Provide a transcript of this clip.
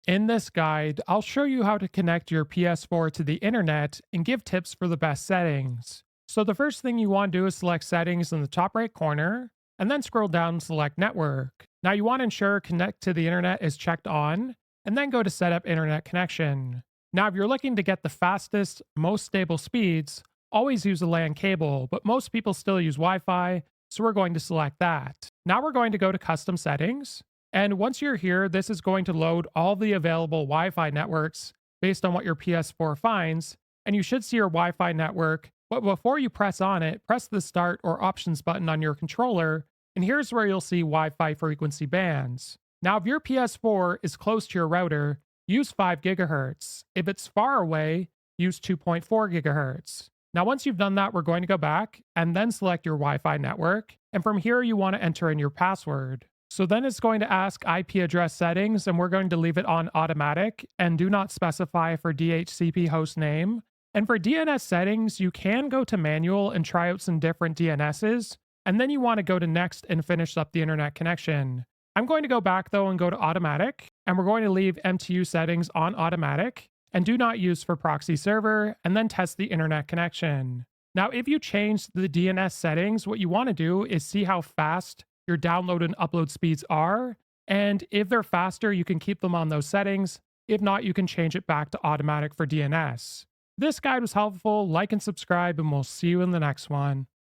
In this guide, I'll show you how to connect your PS4 to the internet and give tips for the best settings. So, the first thing you want to do is select settings in the top right corner, and then scroll down and select network. Now, you want to ensure connect to the internet is checked on, and then go to set up internet connection. Now, if you're looking to get the fastest, most stable speeds, always use a LAN cable, but most people still use Wi Fi, so we're going to select that. Now, we're going to go to custom settings. And once you're here, this is going to load all the available Wi Fi networks based on what your PS4 finds. And you should see your Wi Fi network. But before you press on it, press the Start or Options button on your controller. And here's where you'll see Wi Fi frequency bands. Now, if your PS4 is close to your router, use 5 gigahertz. If it's far away, use 2.4 gigahertz. Now, once you've done that, we're going to go back and then select your Wi Fi network. And from here, you want to enter in your password. So then it's going to ask IP address settings, and we're going to leave it on automatic and do not specify for DHCP host name. And for DNS settings, you can go to manual and try out some different DNSs, and then you want to go to next and finish up the internet connection. I'm going to go back though and go to automatic, and we're going to leave MTU settings on automatic and do not use for proxy server, and then test the internet connection. Now, if you change the DNS settings, what you want to do is see how fast your download and upload speeds are. And if they're faster, you can keep them on those settings. If not, you can change it back to automatic for DNS. This guide was helpful. Like and subscribe, and we'll see you in the next one.